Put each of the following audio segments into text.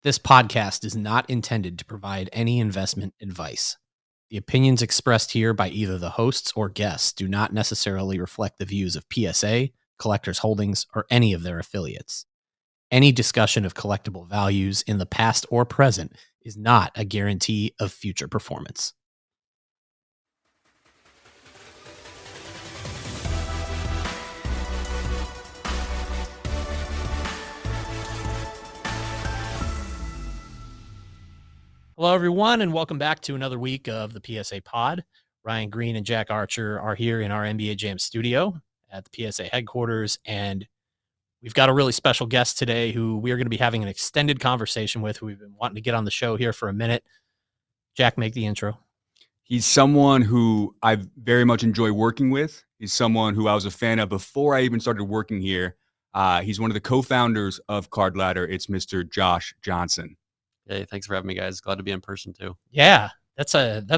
This podcast is not intended to provide any investment advice. The opinions expressed here by either the hosts or guests do not necessarily reflect the views of PSA, Collectors Holdings, or any of their affiliates. Any discussion of collectible values in the past or present is not a guarantee of future performance. Hello, everyone, and welcome back to another week of the PSA Pod. Ryan Greene and Jack Archer are here in our NBA Jam studio at the PSA headquarters, and we've got a really special guest today who we are going to be having an extended conversation with, who we've been wanting to get on the show here for a minute. Jack, make the intro. He's someone who I very much enjoy working with. He's someone who I was a fan of before I even started working here. He's one of the co-founders of CardLadder. It's Mr. Josh Johnson. Hey, thanks for having me, guys. Glad to be in person too. Yeah, that's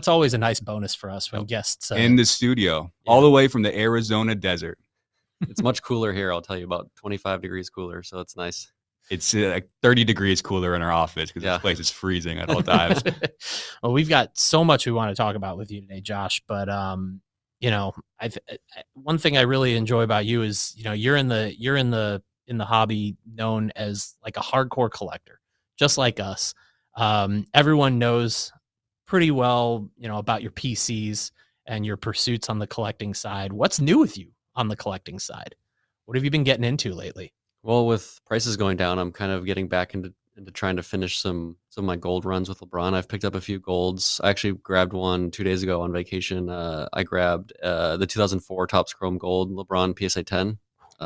always a nice bonus for us when guests in the studio, all the way from the Arizona desert. It's much cooler here. I'll tell you, about 25 degrees cooler, so it's nice. It's like 30 degrees cooler in our office because this place is freezing at all times. Well, we've got so much we want to talk about with you today, Josh. But one thing I really enjoy about you is you're in the hobby known as like a hardcore collector, just like us. Everyone knows pretty well, about your PCs and your pursuits on the collecting side. What's new with you on the collecting side? What have you been getting into lately? Well, with prices going down, I'm kind of getting back into trying to finish some of my gold runs with LeBron. I've picked up a few golds. I actually grabbed one 2 days ago on vacation. I grabbed the 2004 Topps Chrome Gold LeBron PSA 10.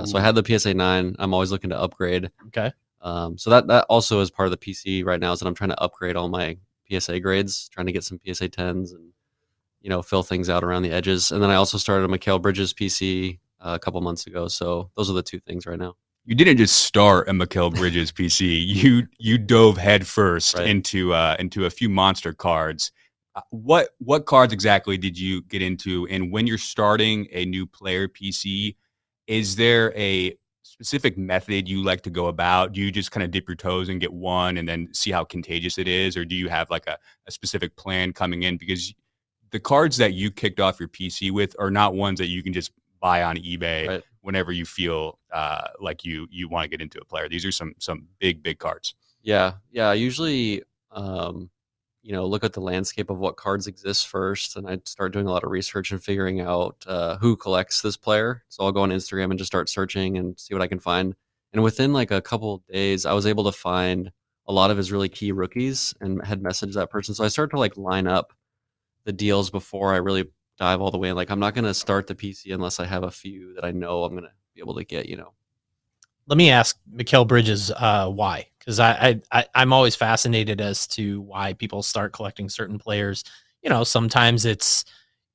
So I had the PSA 9. I'm always looking to upgrade. Okay. So that also is part of the PC right now, is that I'm trying to upgrade all my PSA grades, trying to get some PSA 10s and, fill things out around the edges. And then I also started a Mikal Bridges PC a couple months ago. So those are the two things right now. You didn't just start a Mikal Bridges PC. You dove headfirst into a few monster cards. What cards exactly did you get into? And when you're starting a new player PC, is there a specific method you like to go about? Do you just kind of dip your toes and get one and then see how contagious it is? Or do you have like a specific plan coming in? Because the cards that you kicked off your PC with are not ones that you can just buy on eBay whenever you feel like you want to get into a player. These are some big cards. Yeah. I usually, look at the landscape of what cards exist first, and I start doing a lot of research and figuring out who collects this player. So I'll go on Instagram and just start searching and see what I can find. And within like a couple of days, I was able to find a lot of his really key rookies and had messaged that person. So I started to like line up the deals before I really dive all the way in. Like, I'm not going to start the PC unless I have a few that I know I'm going to be able to get, Let me ask Mikal Bridges why, because I'm always fascinated as to why people start collecting certain players. Sometimes it's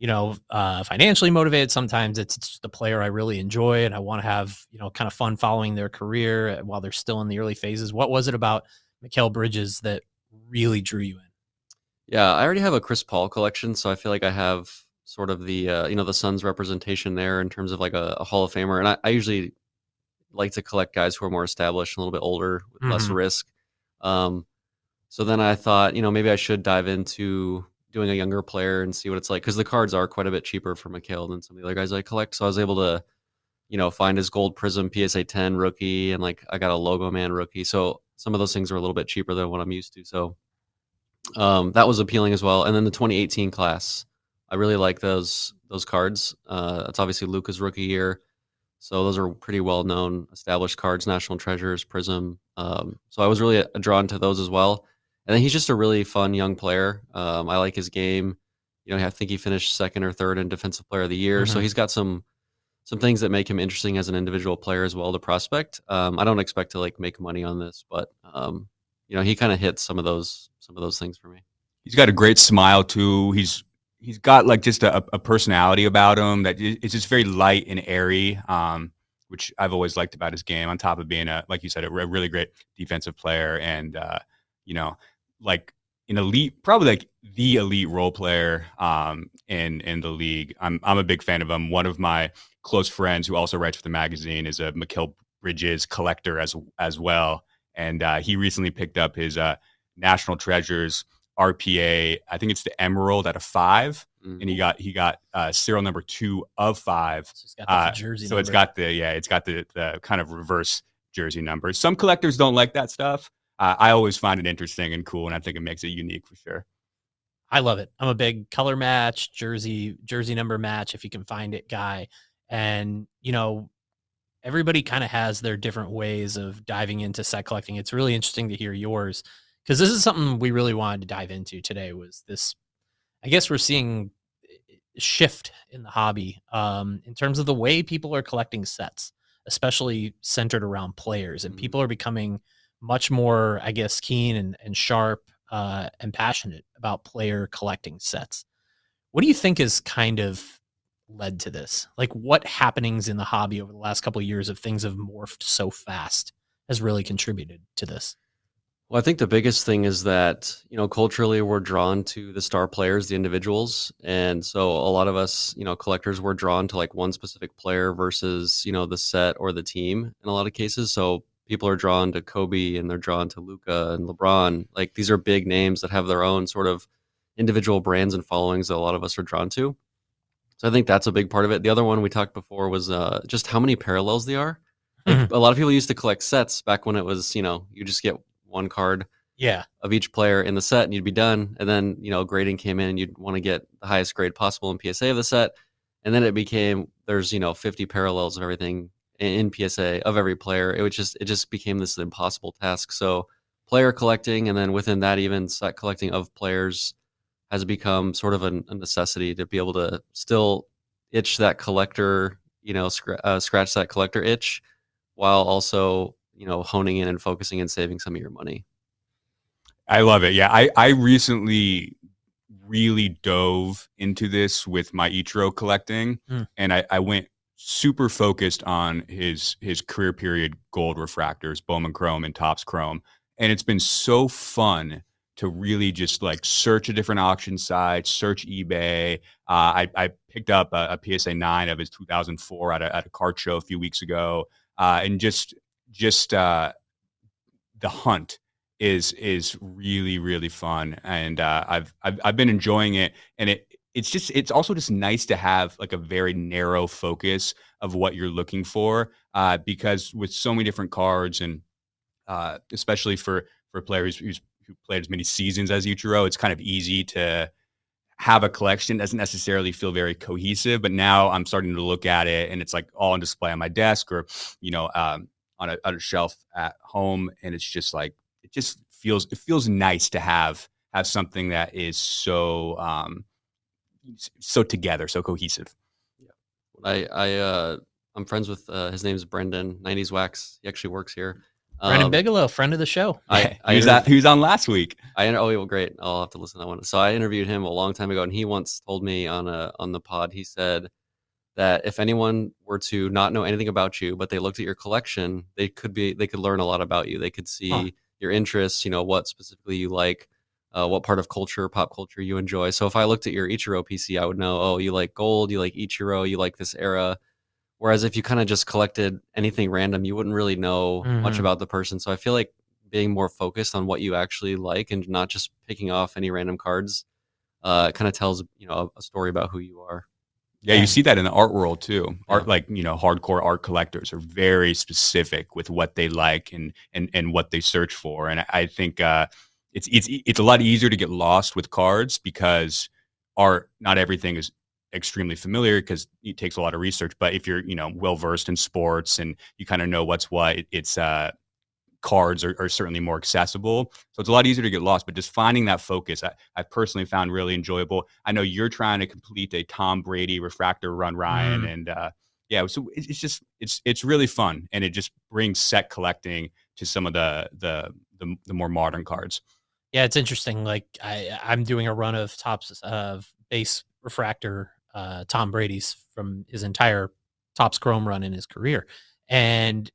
financially motivated. Sometimes it's just a player I really enjoy and I want to have kind of fun following their career while they're still in the early phases. What was it about Mikal Bridges that really drew you in? Yeah, I already have a Chris Paul collection, so I feel like I have sort of the the Suns representation there in terms of like a Hall of Famer, and I usually like to collect guys who are more established, a little bit older, with less risk. So then I thought, maybe I should dive into doing a younger player and see what it's like, because the cards are quite a bit cheaper for Mikal than some of the other guys I collect. So I was able to, find his Gold Prism PSA 10 rookie, and like I got a Logo Man rookie. So some of those things are a little bit cheaper than what I'm used to. So that was appealing as well. And then the 2018 class, I really like those cards. It's obviously Luka's rookie year. So those are pretty well-known, established cards, National Treasures, Prism. So I was really drawn to those as well. And then he's just a really fun young player. I like his game. I think he finished second or third in Defensive Player of the Year. So he's got some things that make him interesting as an individual player as well to prospect. I don't expect to like make money on this, but he kind of hits some of those things for me. He's got a great smile too. He's got like just a personality about him that is just very light and airy, which I've always liked about his game, on top of being like you said, a really great defensive player and, like an elite, probably like the elite role player in the league. I'm a big fan of him. One of my close friends who also writes for the magazine is a Mikal Bridges collector as well. and he recently picked up his National Treasures RPA. I think it's the Emerald at a 5, and he got serial number 2 of 5. So it's got the jersey so number. It's got the kind of reverse jersey number. Some collectors don't like that stuff. I always find it interesting and cool, and I think it makes it unique for sure. I love it. I'm a big color match, jersey number match, if you can find it, guy. And, everybody kind of has their different ways of diving into set collecting. It's really interesting to hear yours, because this is something we really wanted to dive into today. Was this, I guess we're seeing a shift in the hobby in terms of the way people are collecting sets, especially centered around players. And people are becoming much more, I guess, keen and sharp and passionate about player collecting sets. What do you think has kind of led to this? Like, what happenings in the hobby over the last couple of years of things have morphed so fast has really contributed to this? Well, I think the biggest thing is that, culturally we're drawn to the star players, the individuals. And so a lot of us, collectors, were drawn to like one specific player versus, the set or the team in a lot of cases. So people are drawn to Kobe and they're drawn to Luka and LeBron. Like, these are big names that have their own sort of individual brands and followings that a lot of us are drawn to. So I think that's a big part of it. The other one we talked before was just how many parallels there are. Like, a lot of people used to collect sets back when it was, you just get one card of each player in the set and you'd be done. And then, grading came in and you'd want to get the highest grade possible in PSA of the set. And then it became, there's, 50 parallels of everything in PSA of every player. It just became this impossible task. So player collecting, and then within that, even set collecting of players, has become sort of a necessity to be able to still itch that collector, scratch that collector itch, while also, honing in and focusing and saving some of your money. I love it. Yeah, I recently really dove into this with my Ichiro collecting, and I went super focused on his career period gold refractors, Bowman Chrome and Topps Chrome, and it's been so fun to really just like search a different auction site, search eBay. I picked up a PSA 9 of his 2004 at a card show a few weeks ago, and just the hunt is really, really fun, and I've been enjoying it, and it's also just nice to have like a very narrow focus of what you're looking for, because with so many different cards, and especially for players who played as many seasons as Ichiro, it's kind of easy to have a collection that doesn't necessarily feel very cohesive. But now I'm starting to look at it, and it's like all on display on my desk, or on a shelf at home, and it's just like it feels nice to have something that is so together, so cohesive. I'm friends with his name's Brendan, 90s Wax. He actually works here. Brendan Bigelow, friend of the show. He was on last week. Well, great. I'll have to listen to that one. So I interviewed him a long time ago, and he once told me on the pod, he said that if anyone were to not know anything about you, but they looked at your collection, they could learn a lot about you. They could see your interests, what specifically you like, what part of pop culture you enjoy. So if I looked at your Ichiro PC, I would know, oh, you like gold, you like Ichiro, you like this era. Whereas if you kind of just collected anything random, you wouldn't really know much about the person. So I feel like being more focused on what you actually like and not just picking off any random cards kind of tells, a story about who you are. Yeah, you see that in the art world too. Art, hardcore art collectors are very specific with what they like and what they search for. And I think it's a lot easier to get lost with cards, because art, not everything is extremely familiar, because it takes a lot of research. But if you're well versed in sports and you kind of know what's what, it's cards are certainly more accessible, so it's a lot easier to get lost. But just finding that focus, I personally found really enjoyable. I know you're trying to complete a Tom Brady refractor run, Ryan, and so it's really fun, and it just brings set collecting to some of the more modern cards. Yeah, it's interesting. Like I'm doing a run of Topps base refractor Tom Brady's from his entire Topps Chrome run in his career, and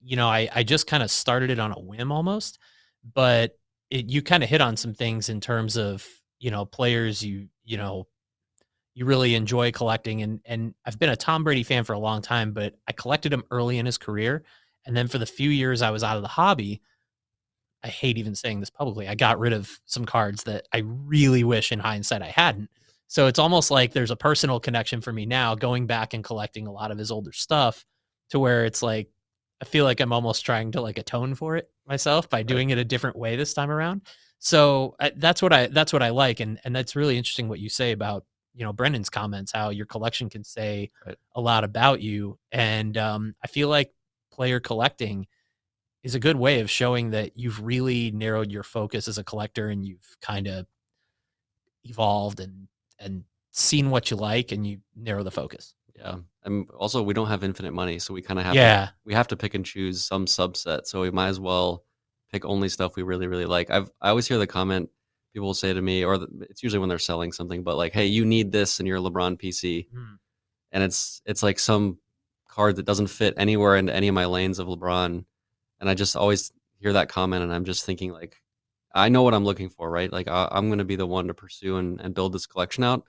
I just kind of started it on a whim almost, but you kind of hit on some things in terms of players you really enjoy collecting, and I've been a Tom Brady fan for a long time, but I collected him early in his career, and then for the few years I was out of the hobby, I hate even saying this publicly, I got rid of some cards that I really wish in hindsight I hadn't. So it's almost like there's a personal connection for me now going back and collecting a lot of his older stuff, to where it's like, I feel like I'm almost trying to like atone for it myself by doing it a different way this time around. So that's what I like. And that's really interesting what you say about, Brendan's comments, how your collection can say a lot about you. And I feel like player collecting is a good way of showing that you've really narrowed your focus as a collector, and you've kind of evolved and seen what you like, and you narrow the focus. Yeah. And also, we don't have infinite money, so we kind of have we have to pick and choose some subset. So we might as well pick only stuff we really, really like. I always hear the comment people will say to me, or it's usually when they're selling something, but like, hey, you need this in your LeBron PC. And it's like some card that doesn't fit anywhere into any of my lanes of LeBron. And I just always hear that comment, and I'm just thinking, like, I know what I'm looking for, right? Like, I'm going to be the one to pursue and build this collection out.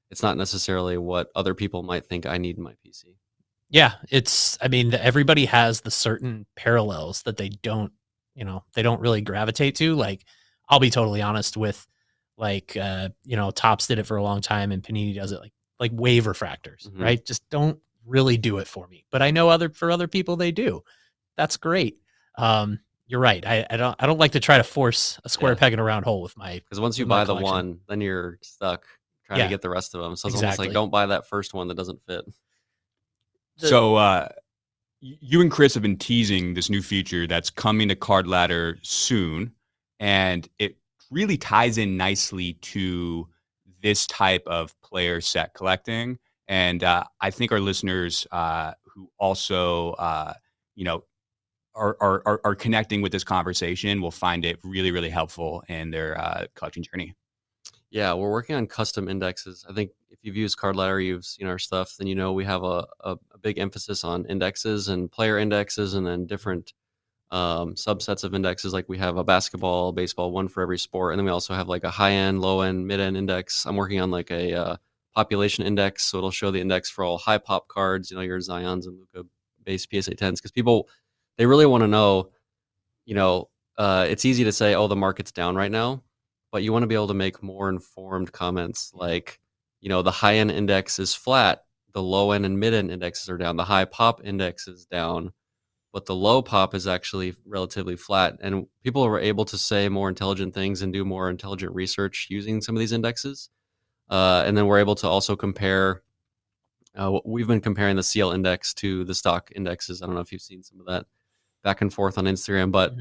It's not necessarily what other people might think I need in my PC. Yeah, everybody has the certain parallels that they don't really gravitate to. Like, I'll be totally honest with, like, Topps did it for a long time, and Panini does it like wave refractors, right? Just don't really do it for me. But I know for other people they do. That's great. You're right. I don't like to try to force a square peg in a round hole with my, because once you buy the one, then you're stuck trying to get the rest of them. So it's almost like, don't buy that first one that doesn't fit. So you and Chris have been teasing this new feature that's coming to Card Ladder soon, and it really ties in nicely to this type of player set collecting. And I think our listeners who also are connecting with this conversation will find it really, really helpful in their collecting journey. Yeah, we're working on custom indexes. I think if you've used Card Ladder, you've seen our stuff, then we have a big emphasis on indexes and player indexes, and then different subsets of indexes. Like, we have a basketball, baseball, one for every sport, and then we also have like a high-end, low-end, mid-end index. I'm working on like a population index, so it'll show the index for all high pop cards, your Zions and Luka based PSA 10s, because people, they really want to know, it's easy to say, oh, the market's down right now, but you want to be able to make more informed comments like, the high end index is flat, the low end and mid end indexes are down, the high pop index is down, but the low pop is actually relatively flat. And people are able to say more intelligent things and do more intelligent research using some of these indexes. And then we're able to also compare. We've been comparing the CL index to the stock indexes. I don't know if you've seen some of that back and forth on Instagram, but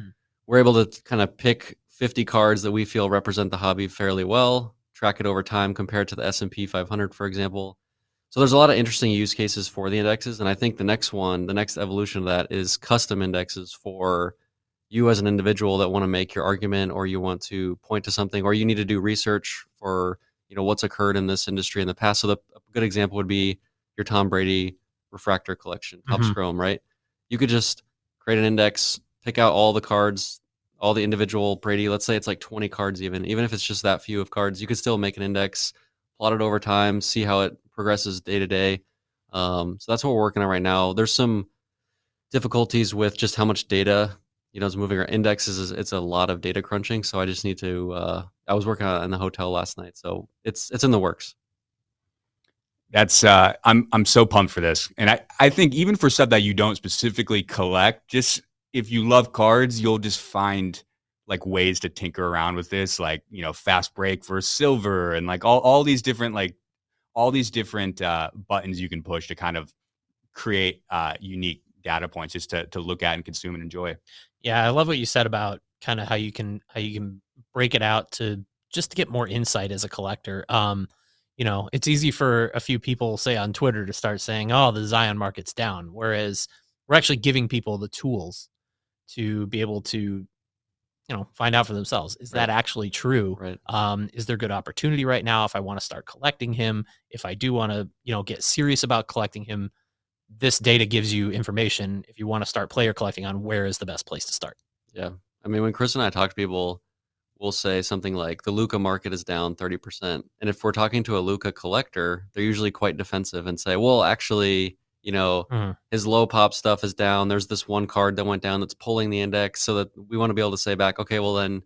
we're able to kind of pick 50 cards that we feel represent the hobby fairly well, track it over time, compare it to the S&P 500, for example. So there's a lot of interesting use cases for the indexes. And I think the next evolution of that is custom indexes for you as an individual that want to make your argument, or you want to point to something, or you need to do research for, what's occurred in this industry in the past. So a good example would be your Tom Brady refractor collection, Topps Chrome, right? You could just create an index, pick out all the cards, all the individual Brady, let's say it's like 20 cards even if it's just that few of cards, you could still make an index, plot it over time, see how it progresses day to day. So that's what we're working on right now. There's some difficulties with just how much data, is moving. Our indexes, it's a lot of data crunching. So I just need to, I was working on it in the hotel last night. So it's in the works. That's I'm so pumped for this. And I think even for stuff that you don't specifically collect, just if you love cards, you'll just find like ways to tinker around with this, like, fast break for silver, and like all these different buttons you can push to kind of create unique data points just to look at and consume and enjoy. Yeah, I love what you said about kind of how you can break it out to just to get more insight as a collector. It's easy for a few people, say on Twitter, to start saying, oh, the Zion market's down. Whereas we're actually giving people the tools to be able to, find out for themselves. Is that actually true? Right. Is there good opportunity right now if I want to start collecting him? If I do want to, get serious about collecting him, this data gives you information if you want to start player collecting on where is the best place to start. Yeah. I mean, when Chris and I talk to people, we'll say something like the Luka market is down 30%. And if we're talking to a Luka collector, they're usually quite defensive and say, well, actually, his low pop stuff is down. There's this one card that went down that's pulling the index, so that we want to be able to say back, okay, well then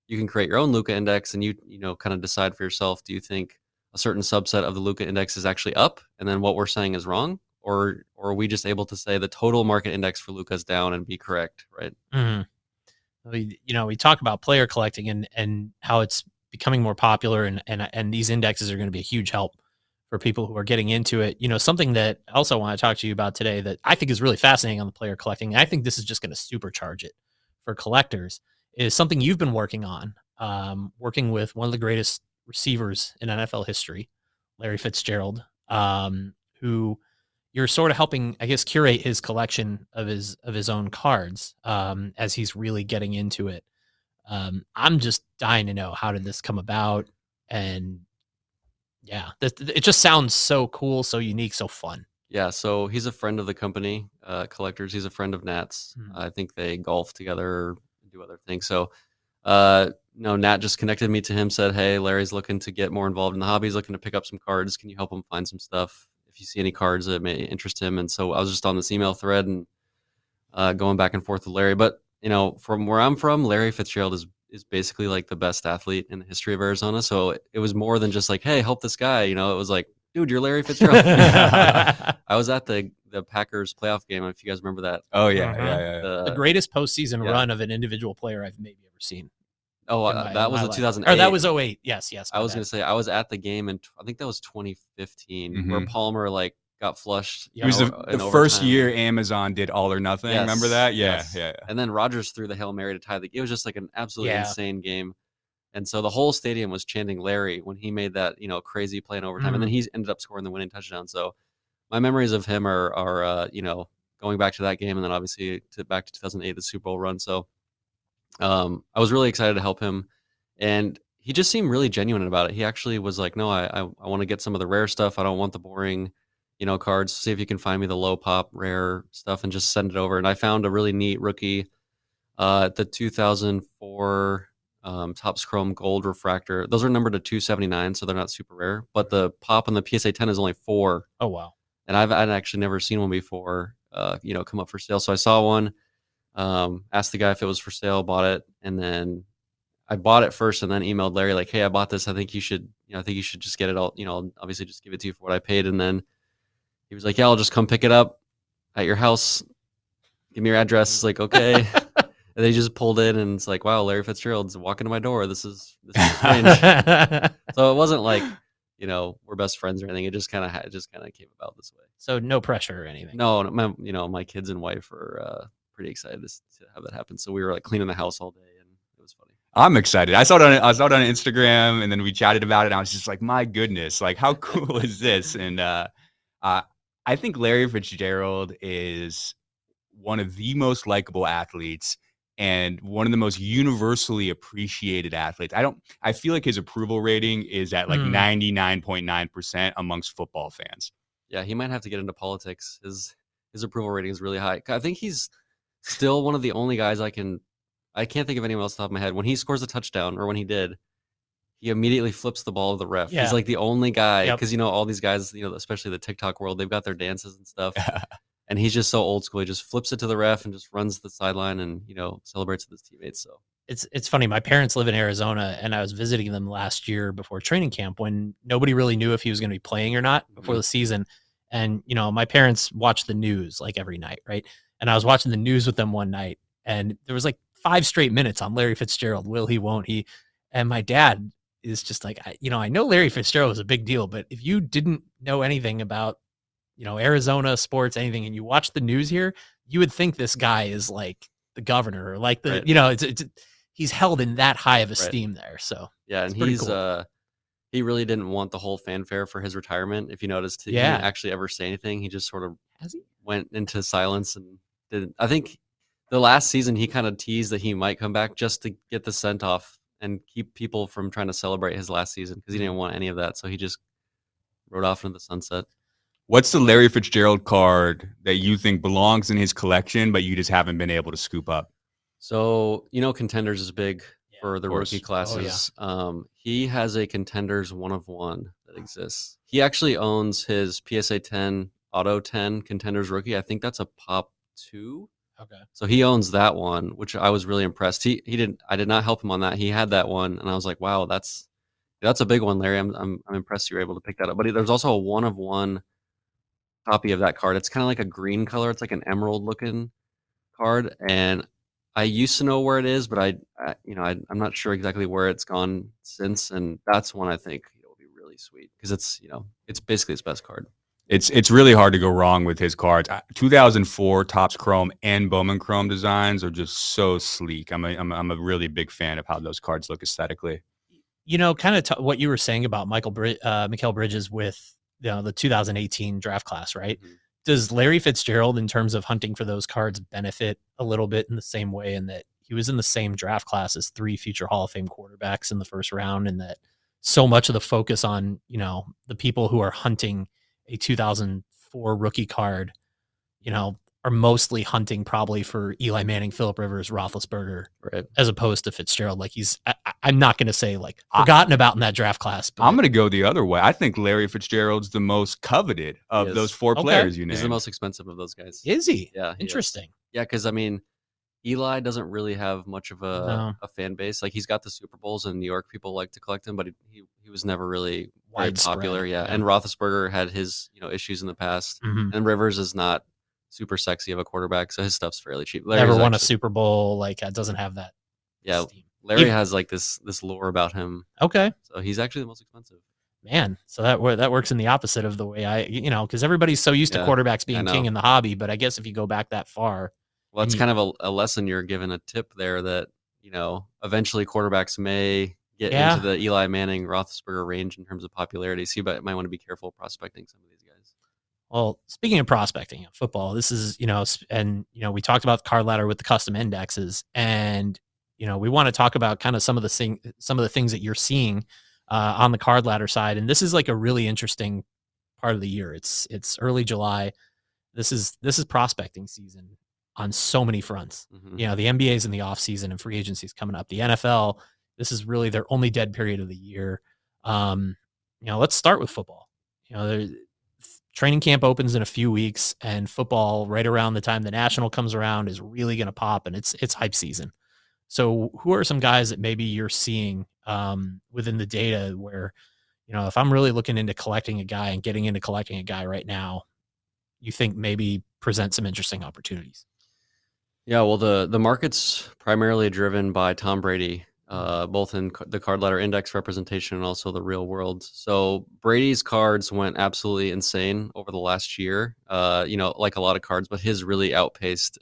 you can create your own Luka index, and you kind of decide for yourself. Do you think a certain subset of the Luka index is actually up, and then what we're saying is wrong, or are we just able to say the total market index for Luka is down and be correct, right? We talk about player collecting and how it's becoming more popular, and these indexes are going to be a huge help for people who are getting into it. Something that I also want to talk to you about today that I think is really fascinating on the player collecting, and I think this is just going to supercharge it for collectors, is something you've been working on, working with one of the greatest receivers in NFL history, Larry Fitzgerald, who you're sort of helping, I guess, curate his collection of his own cards, as he's really getting into it. I'm just dying to know, how did this come about? And yeah, it just sounds so cool, so unique, so fun. Yeah, so he's a friend of the company, Collectors. He's a friend of Nat's. I think they golf together, do other things. So, Nat just connected me to him, said, hey, Larry's looking to get more involved in the hobby. He's looking to pick up some cards. Can you help him find some stuff if you see any cards that may interest him? And so I was just on this email thread and going back and forth with Larry. But, from where I'm from, Larry Fitzgerald is basically like the best athlete in the history of Arizona. So it was more than just like, hey, help this guy. It was like, dude, you're Larry Fitzgerald. I was at the Packers playoff game, if you guys remember that. Oh, yeah. The greatest postseason run of an individual player I've maybe ever seen. Oh, that was the 2008. Or that was 08. Yes. I was going to say, I was at the game, and I think that was 2015, where Palmer got flushed. It was the first year Amazon did All or Nothing. Yes, remember that? Yeah. And then Rodgers threw the Hail Mary to tie the game. It was just like an absolutely insane game. And so the whole stadium was chanting Larry when he made that, crazy play in overtime. And then he ended up scoring the winning touchdown. So my memories of him are going back to that game, and then obviously back to 2008, the Super Bowl run. So I was really excited to help him, and he just seemed really genuine about it. He actually was like, no, I want to get some of the rare stuff. I don't want the boring, cards. See if you can find me the low pop rare stuff and just send it over. And I found a really neat rookie, the 2004 Topps Chrome Gold Refractor. Those are numbered to 279, so they're not super rare. But the pop on the PSA 10 is only 4. Oh, wow. And I'd actually never seen one before, come up for sale. So I saw one, asked the guy if it was for sale, bought it, and then I bought it first and then emailed Larry like, hey, I bought this. I think you should just get it all, I'll obviously just give it to you for what I paid. And then he was like, yeah, I'll just come pick it up at your house. Give me your address. It's like, okay. And they just pulled in, and it's like, wow, Larry Fitzgerald's walking to my door. This is strange. So it wasn't like, we're best friends or anything. It just kind of came about this way. So no pressure or anything. No, my kids and wife are pretty excited to have that happen. So we were like cleaning the house all day, and it was funny. I'm excited. I saw it on Instagram, and then we chatted about it. And I was just like, my goodness, like how cool is this? And I think Larry Fitzgerald is one of the most likable athletes and one of the most universally appreciated athletes. I feel like his approval rating is at like 99.9% amongst football fans. Yeah, he might have to get into politics. His approval rating is really high. I think he's still one of the only guys I can't think of anyone else off the top of my head. When he scores a touchdown, or when he did, he immediately flips the ball to the ref. Yeah. He's like the only guy, because all these guys, especially the TikTok world, they've got their dances and stuff. And he's just so old school. He just flips it to the ref and just runs the sideline and, celebrates with his teammates. So it's funny. My parents live in Arizona, and I was visiting them last year before training camp when nobody really knew if he was going to be playing or not before the season. And, my parents watch the news like every night, right? And I was watching the news with them one night, and there was like 5 straight minutes on Larry Fitzgerald. Will he, won't he? And my dad is just like, I know Larry Fitzgerald is a big deal, but if you didn't know anything about, Arizona sports, anything, and you watch the news here, you would think this guy is like the governor, or like the, he's held in that high of esteem there. So yeah, and he's cool. He really didn't want the whole fanfare for his retirement. If you noticed, he didn't actually ever say anything. He just sort of went into silence and didn't. I think the last season he kind of teased that he might come back just to get the scent off and keep people from trying to celebrate his last season, because he didn't want any of that. So he just rode off into the sunset. What's the Larry Fitzgerald card that you think belongs in his collection, but you just haven't been able to scoop up? So, Contenders is big for the rookie classes. Oh, yeah. He has a Contenders 1 of 1 that exists. He actually owns his PSA 10 Auto 10 Contenders rookie. I think that's a Pop 2. Okay. So he owns that one, which I was really impressed. I did not help him on that. He had that one, and I was like, wow, that's a big one, Larry. I'm impressed you were able to pick that up. But there's also a 1-of-1 copy of that card. It's kind of like a green color. It's like an emerald looking card, and I used to know where it is, but I'm not sure exactly where it's gone since. And that's one I think will be really sweet because it's basically his best card. It's really hard to go wrong with his cards. 2004 Topps Chrome and Bowman Chrome designs are just so sleek. I'm a really big fan of how those cards look aesthetically. Kind of what you were saying about Mikal Bridges with the 2018 draft class, right? Mm-hmm. Does Larry Fitzgerald, in terms of hunting for those cards, benefit a little bit in the same way in that he was in the same draft class as 3 future Hall of Fame quarterbacks in the first round, and that so much of the focus on, the people who are hunting a 2004 rookie card, are mostly hunting probably for Eli Manning, Phillip Rivers, Roethlisberger, right, as opposed to Fitzgerald. Like I'm not going to say forgotten about in that draft class. But I'm going to go the other way. I think Larry Fitzgerald's the most coveted of those 4 players you named. He's the most expensive of those guys. Is he? Yeah. Interesting. Yeah, because Eli doesn't really have much of a fan base. Like he's got the Super Bowls in New York. People like to collect him, but he was never really very popular. Yeah. And Roethlisberger had his issues in the past, and Rivers is not super sexy of a quarterback, so his stuff's fairly cheap. Never won a Super Bowl. Doesn't have that. Yeah, steam. Larry has this lore about him. Okay, so he's actually the most expensive. Man, so that works in the opposite of the way because everybody's so used to quarterbacks being king in the hobby. But I guess if you go back that far, well, it's kind of a lesson you're given, a tip there that eventually quarterbacks may get into the Eli Manning, Roethlisberger range in terms of popularity. So you might want to be careful prospecting some of these guys. Well, speaking of prospecting, football, this is, we talked about card ladder with the custom indexes, and, we want to talk about kind of some of the things that you're seeing on the card ladder side. And this is like a really interesting part of the year. It's early July. This is prospecting season on so many fronts. Mm-hmm. The NBA's in the offseason and free agency is coming up. The NFL, this is really their only dead period of the year. Let's start with football. Training camp opens in a few weeks, and football right around the time the national comes around is really going to pop, and it's hype season. So who are some guys that maybe you're seeing within the data where, if I'm really looking into collecting a guy and getting into collecting a guy right now, you think maybe present some interesting opportunities? Yeah, well, the market's primarily driven by Tom Brady, both in the card ladder index representation and also the real world. So Brady's cards went absolutely insane over the last year, like a lot of cards, but his really outpaced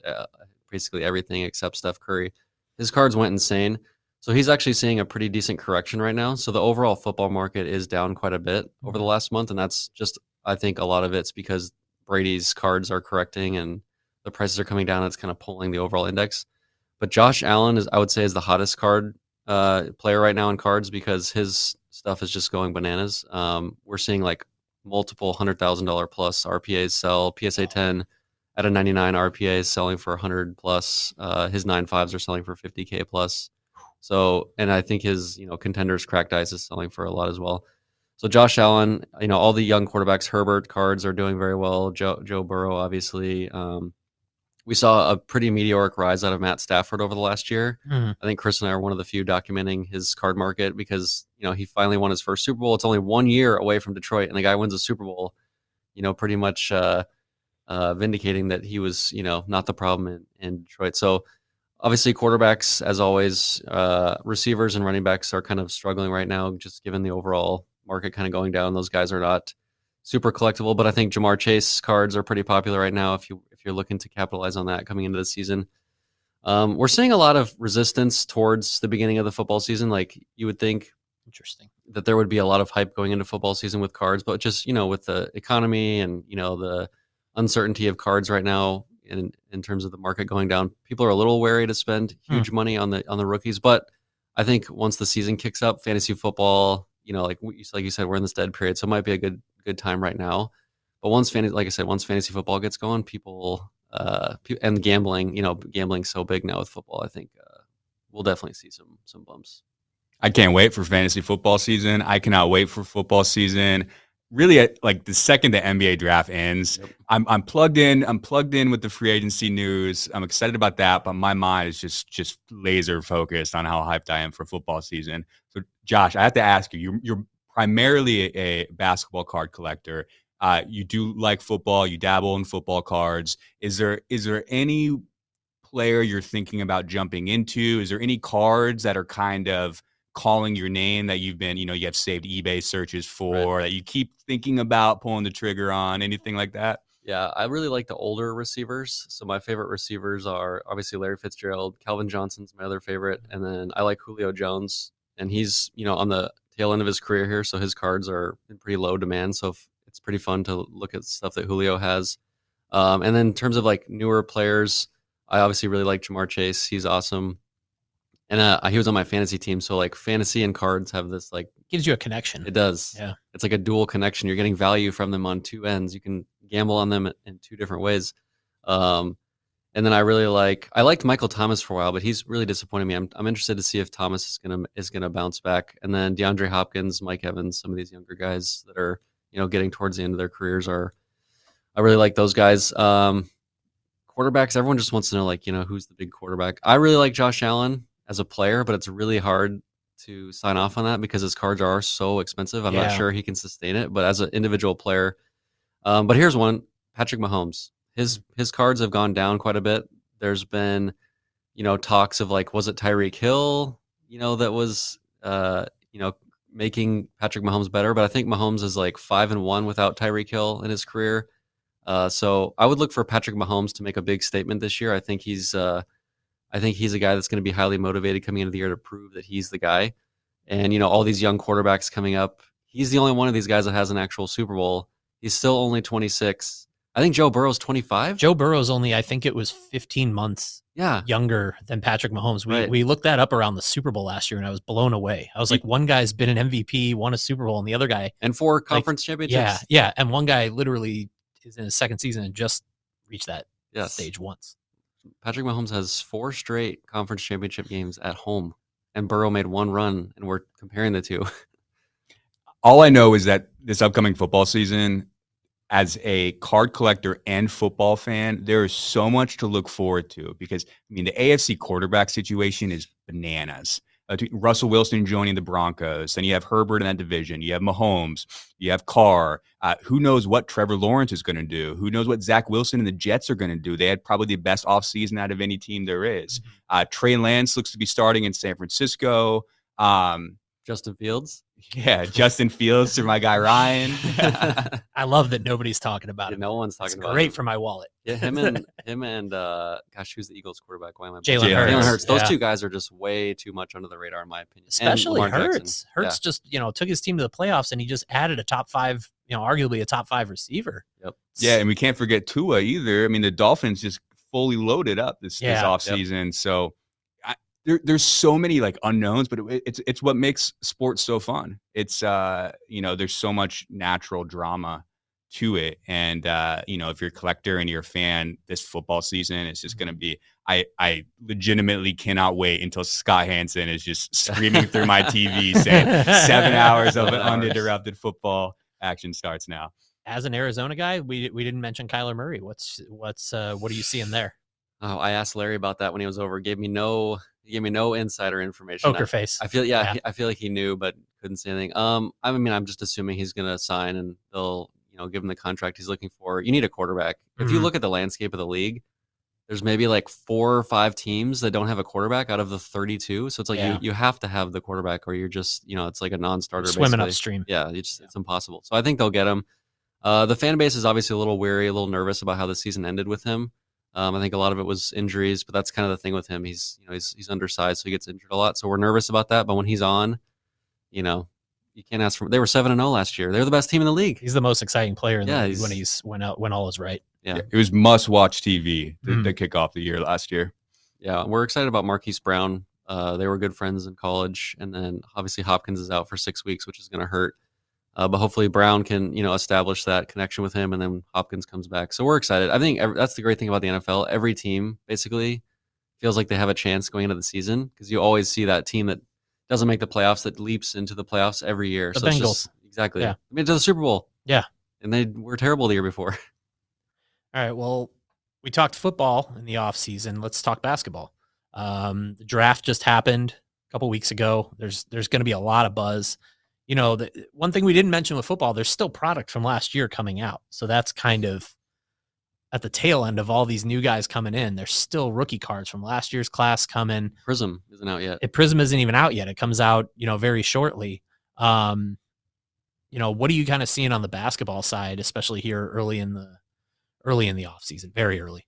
basically everything except Steph Curry. His cards went insane. So he's actually seeing a pretty decent correction right now. So the overall football market is down quite a bit over the last month. And that's just, I think a lot of it's because Brady's cards are correcting and the prices are coming down. It's kind of pulling the overall index. But Josh Allen I would say is the hottest card player right now in cards because his stuff is just going bananas. We're seeing like multiple $100,000 plus RPAs sell. PSA 10 at a 99 RPA is selling for 100 plus. His 9.5s are selling for 50K plus. So, and I think his contenders cracked ice is selling for a lot as well. So Josh Allen, all the young quarterbacks, Herbert cards are doing very well. Joe Burrow, obviously. We saw a pretty meteoric rise out of Matt Stafford over the last year. Mm-hmm. I think Chris and I are one of the few documenting his card market because, he finally won his first Super Bowl. It's only 1 year away from Detroit, and the guy wins a Super Bowl, pretty much vindicating that he was, not the problem in Detroit. So obviously quarterbacks, as always, receivers and running backs are kind of struggling right now, just given the overall market kind of going down. Those guys are not super collectible, but I think Jamar Chase cards are pretty popular right now if you're looking to capitalize on that coming into the season. We're seeing a lot of resistance towards the beginning of the football season. Like you would think interesting that there would be a lot of hype going into football season with cards, but just, with the economy and, the uncertainty of cards right now in terms of the market going down, people are a little wary to spend huge money on the rookies. But I think once the season kicks up, fantasy football, like you said, we're in this dead period, so it might be a good time right now. But once fantasy football gets going, people and gambling, gambling's so big now with football, I think we'll definitely see some bumps. I can't wait for fantasy football season. I cannot wait for football season. really like the second the NBA draft ends, I'm plugged in. I'm plugged in with the free agency news. I'm excited about that, but my mind is just laser focused on how hyped I am for football season. So, Josh, I have to ask you. You're primarily a basketball card collector. You do like football. You dabble in football cards. Is there any player you're thinking about jumping into? Is there any cards that are kind of calling your name that you've been, you have saved eBay searches for, that you keep thinking about pulling the trigger on, anything like that? Yeah, I really like the older receivers. So my favorite receivers are obviously Larry Fitzgerald. Calvin Johnson's my other favorite. And then I like Julio Jones. And he's, on the tail end of his career here. So his cards are in pretty low demand. So it's pretty fun to look at stuff that Julio has. And then in terms of like newer players, I obviously really like Jamar Chase. He's awesome. And he was on my fantasy team. So like fantasy and cards have this like gives you a connection. It does. Yeah. It's like a dual connection. You're getting value from them on two ends. You can gamble on them in two different ways. And then I liked Michael Thomas for a while, but he's really disappointed me. I'm interested to see if Thomas is gonna bounce back. And then DeAndre Hopkins, Mike Evans, some of these younger guys that are, getting towards the end of their careers I really like those guys. Quarterbacks, everyone just wants to know who's the big quarterback. I really like Josh Allen as a player, but it's really hard to sign off on that because his cards are so expensive. I'm not sure he can sustain it, but as an individual player, but here's one, Patrick Mahomes. His cards have gone down quite a bit. There's been, talks of was it Tyreek Hill, that was, making Patrick Mahomes better, but I think Mahomes is 5-1 without Tyreek Hill in his career. So I would look for Patrick Mahomes to make a big statement this year. I think he's a guy that's going to be highly motivated coming into the year to prove that he's the guy. And, all these young quarterbacks coming up, he's the only one of these guys that has an actual Super Bowl. He's still only 26. I think Joe Burrow's 25. Joe Burrow's only, I think it was 15 months younger than Patrick Mahomes. We looked that up around the Super Bowl last year, and I was blown away. I was like, one guy's been an MVP, won a Super Bowl, and the other guy. And 4 conference championships. Yeah. And one guy literally is in his second season and just reached that stage once. Patrick Mahomes has 4 straight conference championship games at home, and Burrow made 1 run, and we're comparing the two. All I know is that this upcoming football season, as a card collector and football fan, there is so much to look forward to because, the AFC quarterback situation is bananas. Russell Wilson joining the Broncos, then you have Herbert in that division, you have Mahomes, you have Carr. Who knows what Trevor Lawrence is going to do? Who knows what Zach Wilson and the Jets are going to do? They had probably the best offseason out of any team there is. Trey Lance looks to be starting in San Francisco. Justin Fields. Yeah, Justin Fields or my guy Ryan. I love that nobody's talking about it. No one's talking about it. Great for my wallet. Yeah, him and gosh, who's the Eagles quarterback? Why am I Jalen Hurts. Those two guys are just way too much under the radar, in my opinion. Especially Hurts. Hurts just took his team to the playoffs, and he just added a top 5, arguably a top 5 receiver. Yep. Yeah, and we can't forget Tua either. The Dolphins just fully loaded up this offseason. Yep. So there's so many unknowns, but it's what makes sports so fun. It's there's so much natural drama to it, and if you're a collector and you're a fan, this football season is just going to be. I legitimately cannot wait until Scott Hansen is just screaming through my TV saying 7 hours of uninterrupted football action starts now. As an Arizona guy, we didn't mention Kyler Murray. What are you seeing there? Oh, I asked Larry about that when he was over. He gave me no insider information. Poker face. I feel I feel like he knew, but couldn't say anything. I'm just assuming he's gonna sign and they'll give him the contract he's looking for. You need a quarterback. If you look at the landscape of the league, there's maybe 4 or 5 teams that don't have a quarterback out of the 32. So it's you have to have the quarterback, or you're just it's like a non-starter. Swimming basically. Upstream. Yeah, it's impossible. So I think they'll get him. The fan base is obviously a little weary, a little nervous about how the season ended with him. I think a lot of it was injuries, but that's kind of the thing with him. He's undersized, so he gets injured a lot. So we're nervous about that. But when he's on, you can't ask for. They were 7-0 last year. They're the best team in the league. He's the most exciting player in the league when all is right. Yeah, it was must-watch TV to kick off the year last year. Yeah, we're excited about Marquise Brown. They were good friends in college, and then obviously Hopkins is out for 6 weeks, which is going to hurt. But hopefully Brown can, establish that connection with him, and then Hopkins comes back. So we're excited. I think that's the great thing about the NFL. Every team basically feels like they have a chance going into the season because you always see that team that doesn't make the playoffs that leaps into the playoffs every year. The Bengals. Exactly. Yeah. To the Super Bowl. Yeah. And they were terrible the year before. All right. Well, we talked football in the offseason. Let's talk basketball. The draft just happened a couple weeks ago. There's going to be a lot of buzz. You know, the one thing we didn't mention with football, there's still product from last year coming out. So that's kind of at the tail end of all these new guys coming in. There's still rookie cards from last year's class coming. Prism isn't out yet. Prism isn't even out yet. It comes out, very shortly. What are you kind of seeing on the basketball side, especially here early in the offseason, very early?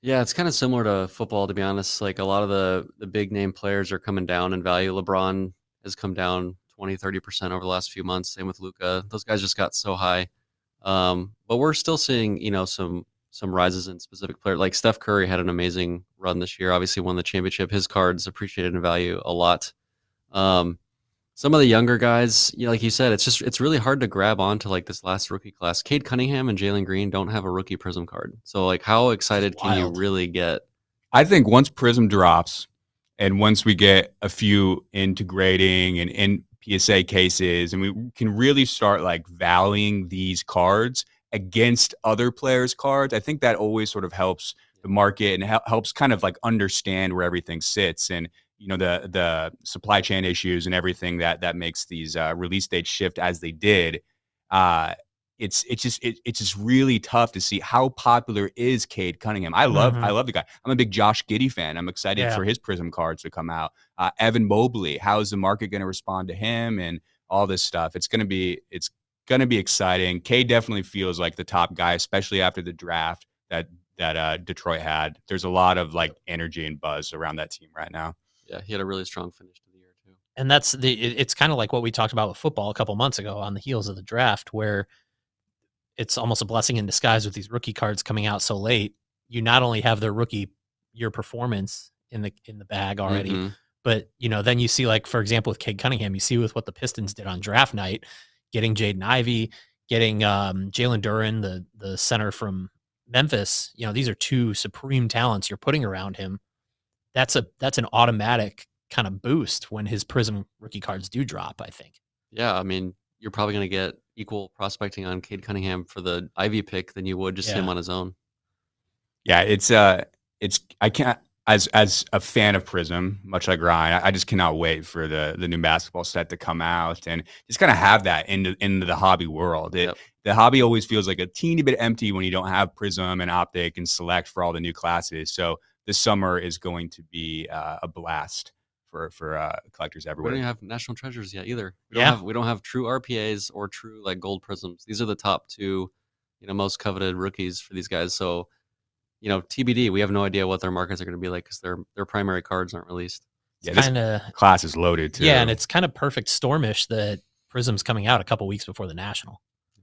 Yeah, it's kind of similar to football, to be honest. Like a lot of the big name players are coming down in value. LeBron has come down 20-30% over the last few months. Same with Luka. Those guys just got so high. But we're still seeing, some rises in specific players. Like Steph Curry had an amazing run this year. Obviously won the championship. His cards appreciated in value a lot. Some of the younger guys, like you said, it's really hard to grab onto like this last rookie class. Cade Cunningham and Jalen Green don't have a rookie Prism card. So like how excited can you really get? I think once Prism drops and once we get a few integrating and in PSA cases and we can really start like valuing these cards against other players' cards, I think that always sort of helps the market and helps kind of like understand where everything sits. And the supply chain issues and everything that makes these release dates shift as they did. It's just really tough to see how popular is Cade Cunningham. I love the guy. I'm a big Josh Giddey fan. I'm excited for his Prism cards to come out. Evan Mobley, how is the market going to respond to him and all this stuff? It's going to be exciting. Cade definitely feels like the top guy, especially after the draft that Detroit had. There's a lot of like energy and buzz around that team right now. Yeah, he had a really strong finish to the year too. And it's kind of like what we talked about with football a couple months ago on the heels of the draft, where it's almost a blessing in disguise with these rookie cards coming out so late. You not only have their rookie year performance in the bag already, but then you see, like, for example, with Cade Cunningham, you see with what the Pistons did on draft night, getting Jaden Ivey, getting Jalen Duren, the center from Memphis. These are two supreme talents you're putting around him. That's an automatic kind of boost when his Prism rookie cards do drop, I think. Yeah, I mean, you're probably going to get equal prospecting on Cade Cunningham for the Ivy pick than you would just him on his own. Yeah, I can't, as a fan of Prism, much like Ryan, I just cannot wait for the new basketball set to come out and just kind of have that into the hobby world. The hobby always feels like a teeny bit empty when you don't have Prism and Optic and Select for all the new classes. So this summer is going to be a blast for collectors everywhere. We don't have National Treasures yet either. We don't have true RPAs or true like gold Prisms. These are the top two, most coveted rookies for these guys. So, TBD, we have no idea what their markets are going to be like because their primary cards aren't released. Yeah, this class is loaded too. Yeah, and it's kind of perfect stormish that Prism's coming out a couple weeks before the National.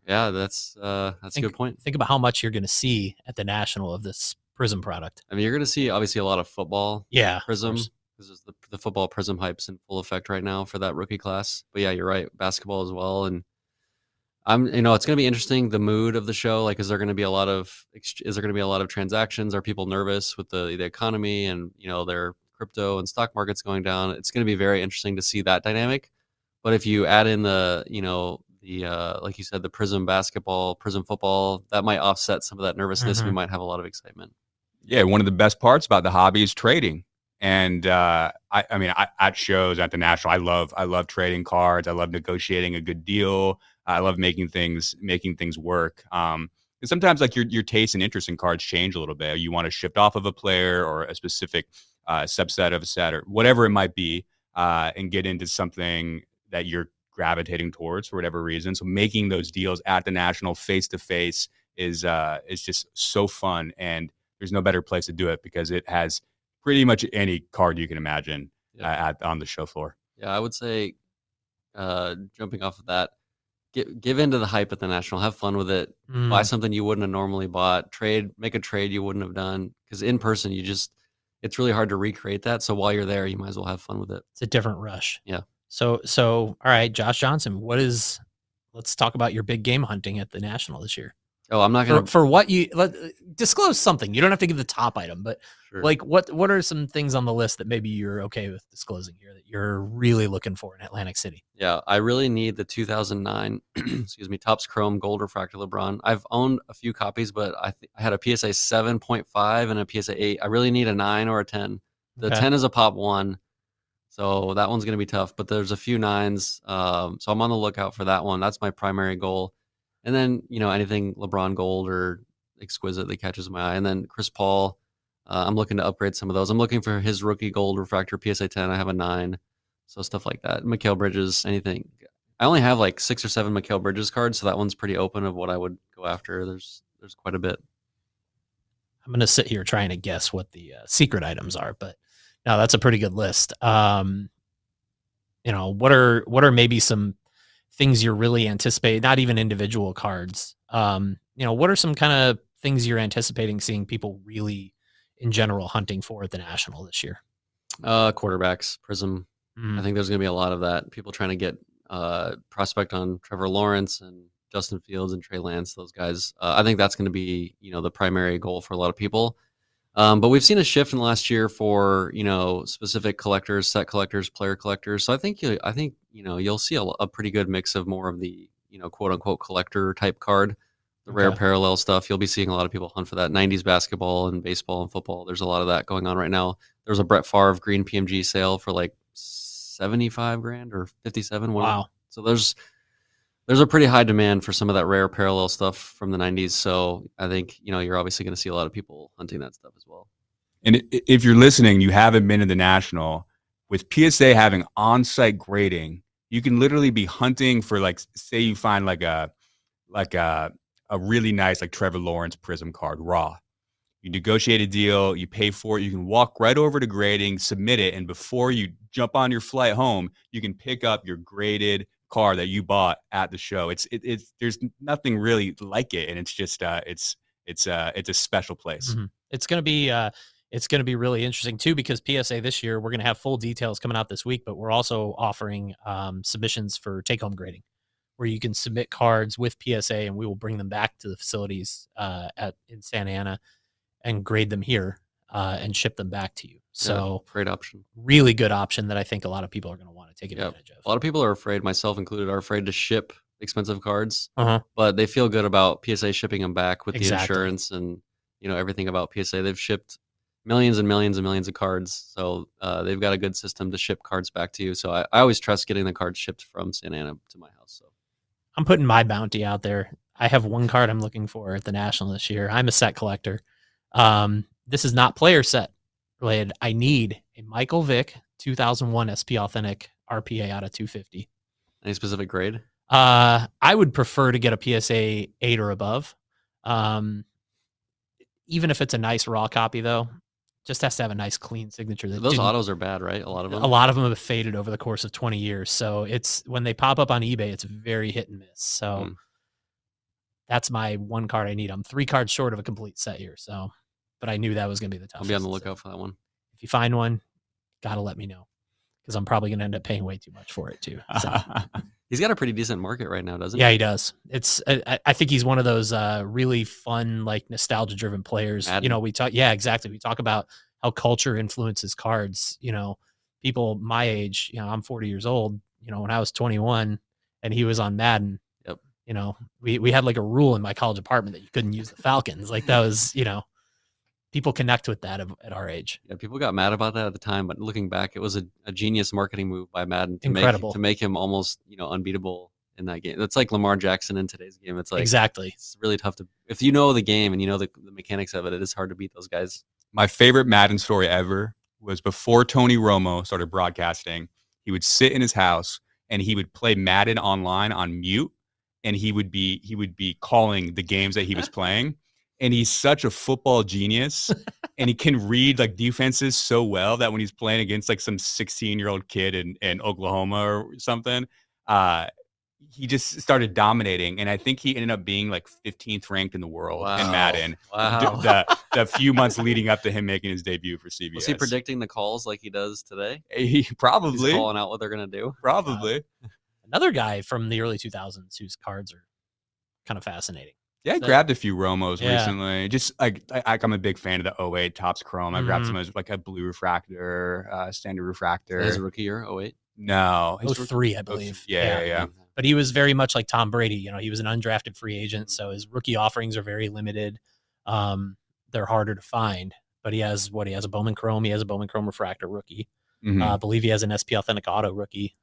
Yeah, that's a good point. Think about how much you're going to see at the National of this Prism product. I mean, you're going to see obviously a lot of football. Yeah, Prism. This is the football Prism hype's in full effect right now for that rookie class. But yeah, you're right, basketball as well. And it's going to be interesting, the mood of the show. Like, is there going to be a lot of transactions? Are people nervous with the economy and their crypto and stock markets going down? It's going to be very interesting to see that dynamic. But if you add in the like you said, the Prism basketball, Prism football, that might offset some of that nervousness. We might have a lot of excitement. Yeah, one of the best parts about the hobby is trading. And I mean, at shows at the National, I love trading cards. I love negotiating a good deal. I love making things work. And sometimes like your taste and interest in cards change a little bit. You want to shift off of a player or a specific subset of a set or whatever it might be, and get into something that you're gravitating towards for whatever reason. So making those deals at the National face to face is just so fun, and there's no better place to do it because it has pretty much any card you can imagine on the show floor. Yeah, I would say, jumping off of that, give into the hype at the National. Have fun with it. Buy something you wouldn't have normally bought. Make a trade you wouldn't have done. Because in person, it's really hard to recreate that. So while you're there, you might as well have fun with it. It's a different rush. Yeah. So all right, Josh Johnson, let's talk about your big game hunting at the National this year. Oh, I'm not gonna for what you disclose something. You don't have to give the top item, but sure. like what are some things on the list that maybe you're okay with disclosing here that you're really looking for in Atlantic City? Yeah, I really need the 2009, excuse me, Topps Chrome Gold Refractor LeBron. I've owned a few copies, but I had a PSA 7.5 and a PSA 8. I really need a 9 or a 10. The Okay. 10 is a pop 1, so that one's going to be tough, but there's a few 9s, so I'm on the lookout for that one. That's my primary goal. And then, anything LeBron Gold or exquisite that catches my eye. And then Chris Paul, I'm looking to upgrade some of those. I'm looking for his rookie gold refractor PSA 10. I have a 9. So stuff like that. Mikal Bridges, anything. I only have like 6 or 7 Mikal Bridges cards, so that one's pretty open of what I would go after. There's quite a bit. I'm going to sit here trying to guess what the secret items are, but no, that's a pretty good list. What are maybe some things you're really anticipating, not even individual cards. What are some kind of things you're anticipating seeing people really in general hunting for at the National this year? Quarterbacks, Prism. I think there's going to be a lot of that. People trying to get prospect on Trevor Lawrence and Justin Fields and Trey Lance, those guys. I think that's going to be, the primary goal for a lot of people. But we've seen a shift in the last year for, specific collectors, set collectors, player collectors. So I think you'll see a pretty good mix of more of the, quote unquote collector type card, the rare parallel stuff. You'll be seeing a lot of people hunt for that. 90s basketball and baseball and football. There's a lot of that going on right now. There's a Brett Favre green PMG sale for like 75 grand or 57. Wow. So there's a pretty high demand for some of that rare parallel stuff from the 90s. So I think, you're obviously going to see a lot of people hunting that stuff as well. And if you're listening, you haven't been to the National, with PSA having on-site grading, you can literally be hunting for, like, say you find like a really nice, like, Trevor Lawrence Prism card raw. You negotiate a deal, you pay for it, you can walk right over to grading, submit it, and before you jump on your flight home, you can pick up your graded car that you bought at the show. It's there's nothing really like it, and it's just it's a special place. Mm-hmm. It's gonna be really interesting too, because PSA this year, we're gonna have full details coming out this week, but we're also offering submissions for take-home grading, where you can submit cards with PSA, and we will bring them back to the facilities in Santa Ana and grade them here and ship them back to you. So great option. Really good option that I think a lot of people are going to want to take advantage of. A lot of people are afraid, myself included, are afraid to ship expensive cards, Uh-huh. but they feel good about PSA shipping them back with the insurance and everything about PSA. They've shipped millions and millions and millions of cards, so they've got a good system to ship cards back to you. So I always trust getting the cards shipped from Santa Ana to my house. So I'm putting my bounty out there. I have one card I'm looking for at the National this year. I'm a set collector. This is not player set related. I need a Michael Vick 2001 SP Authentic RPA out of 250. Any specific grade? I would prefer to get a PSA 8 or above. Even if it's a nice raw copy, though, just has to have a nice clean signature. Those autos are bad, right? A lot of them have faded over the course of 20 years. So it's when they pop up on eBay, it's very hit and miss. So that's my one card I need. I'm 3 cards short of a complete set here. So, but I knew that was going to be the toughest. I'll be on the lookout for that one. If you find one, got to let me know, because I'm probably going to end up paying way too much for it too. So. He's got a pretty decent market right now, doesn't he? Yeah, he does. I think he's one of those really fun, like nostalgia driven players. Madden. We talk about how culture influences cards. People my age, I'm 40 years old, when I was 21 and he was on Madden, yep. We had like a rule in my college apartment that you couldn't use the Falcons. Like that was, people connect with that at our age. Yeah, people got mad about that at the time, but looking back, it was a genius marketing move by Madden Incredible. to make him almost, unbeatable in that game. It's like Lamar Jackson in today's game. It's like exactly. It's really tough to, if you know the game and you know the mechanics of it, it is hard to beat those guys. My favorite Madden story ever was before Tony Romo started broadcasting. He would sit in his house and he would play Madden online on mute, and he would be calling the games that he was playing. And he's such a football genius, and he can read like defenses so well that when he's playing against like some 16-year-old kid in Oklahoma or something, he just started dominating. And I think he ended up being like 15th ranked in the world in Madden. Wow. The few months leading up to him making his debut for CBS. Was he predicting the calls like he does today? He probably. He's calling out what they're going to do? Probably. Another guy from the early 2000s whose cards are kind of fascinating. Yeah, I So- grabbed a few Romos Yeah. recently. Just like I'm a big fan of the 08 Topps Chrome. I grabbed Mhm. some as like a blue refractor, standard refractor. His rookie year, 08. No, his rookie- 03, I believe. Yeah. But he was very much like Tom Brady. You know, he was an undrafted free agent, so his rookie offerings are very limited. They're harder to find. But he has a Bowman Chrome. He has a Bowman Chrome refractor rookie. Mhm. I believe he has an SP Authentic Auto rookie.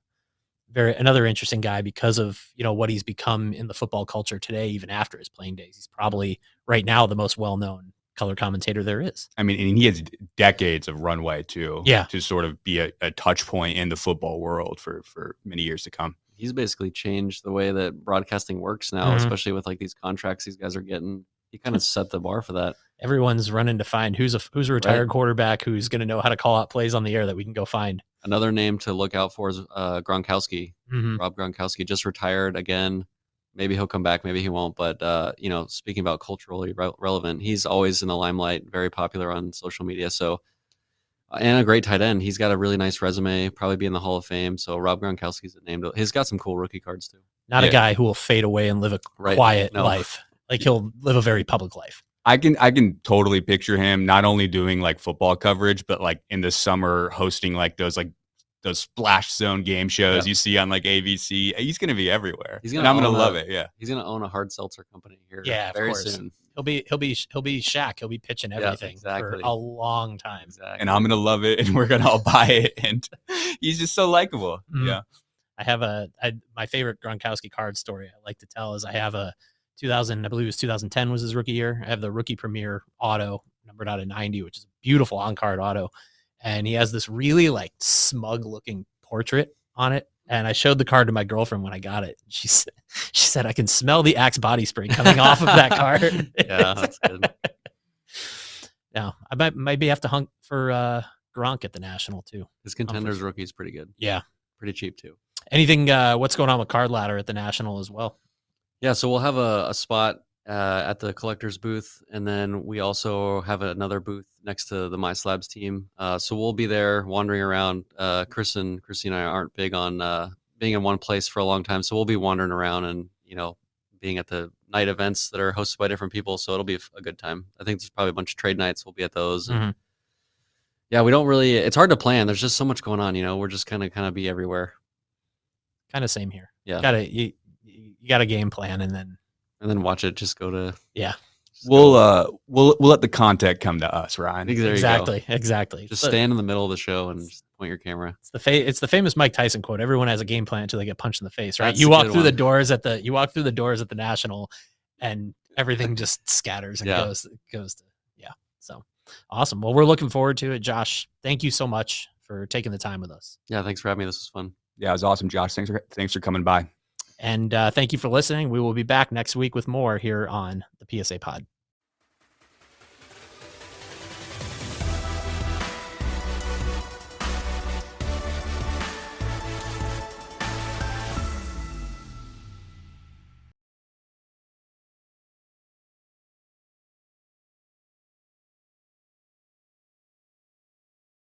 Another interesting guy because of what he's become in the football culture today. Even after his playing days, he's probably right now the most well-known color commentator there is. I mean, and he has decades of runway too. Yeah. To sort of be a touch point in the football world for many years to come. He's basically changed the way that broadcasting works now, Mhm. especially with like these contracts these guys are getting. He kind of set the bar for that. Everyone's running to find who's a retired quarterback who's going to know how to call out plays on the air that we can go find. Another name to look out for is Gronkowski. Mhm. Rob Gronkowski just retired again. Maybe he'll come back, maybe he won't. But speaking about culturally relevant, he's always in the limelight, very popular on social media. So, and a great tight end. He's got a really nice resume, probably be in the Hall of Fame. So Rob Gronkowski's a name. He's got some cool rookie cards too. Not a guy who will fade away and live a quiet life. Like he'll live a very public life. I can totally picture him not only doing like football coverage, but like in the summer hosting like those splash zone game shows you see on like ABC. He's going to be everywhere. I'm going to love it. Yeah. He's going to own a hard seltzer company here. Yeah, very of course. soon. He'll be Shaq. He'll be pitching everything for a long time. Exactly. And I'm going to love it, and we're going to all buy it. And he's just so likable. Mhm. Yeah. I have my favorite Gronkowski card story I like to tell is I have a 2000, I believe it was 2010 was his rookie year. I have the rookie premier auto numbered out of 90, which is a beautiful on-card auto. And he has this really like smug looking portrait on it. And I showed the card to my girlfriend when I got it. She said, I can smell the Axe body spray coming off of that card. Yeah, that's good. Now, I might have to hunt for Gronk at the National too. His contenders rookie is pretty good. Yeah. Pretty cheap too. Anything, what's going on with Card Ladder at the National as well? Yeah, so we'll have a spot at the collector's booth, and then we also have another booth next to the My Slabs team. So we'll be there wandering around. Chris and Christy and I aren't big on being in one place for a long time, so we'll be wandering around and being at the night events that are hosted by different people. So it'll be a good time. I think there's probably a bunch of trade nights. We'll be at those. And yeah, we don't really. It's hard to plan. There's just so much going on. We're just kind of be everywhere. Kind of same here. Yeah. You got a game plan and then watch it just go to We'll let the content come to us, Ryan. There exactly you go. Just stand in the middle of the show and just point your camera. It's the famous Mike Tyson quote. Everyone has a game plan until they get punched in the face, right? That's You a walk good through the one. doors at the National and everything just scatters and goes to So awesome. Well, we're looking forward to it. Josh, thank you so much for taking the time with us. Yeah, thanks for having me. This was fun. Yeah, it was awesome, Josh. Thanks for coming by. And thank you for listening. We will be back next week with more here on the PSA Pod.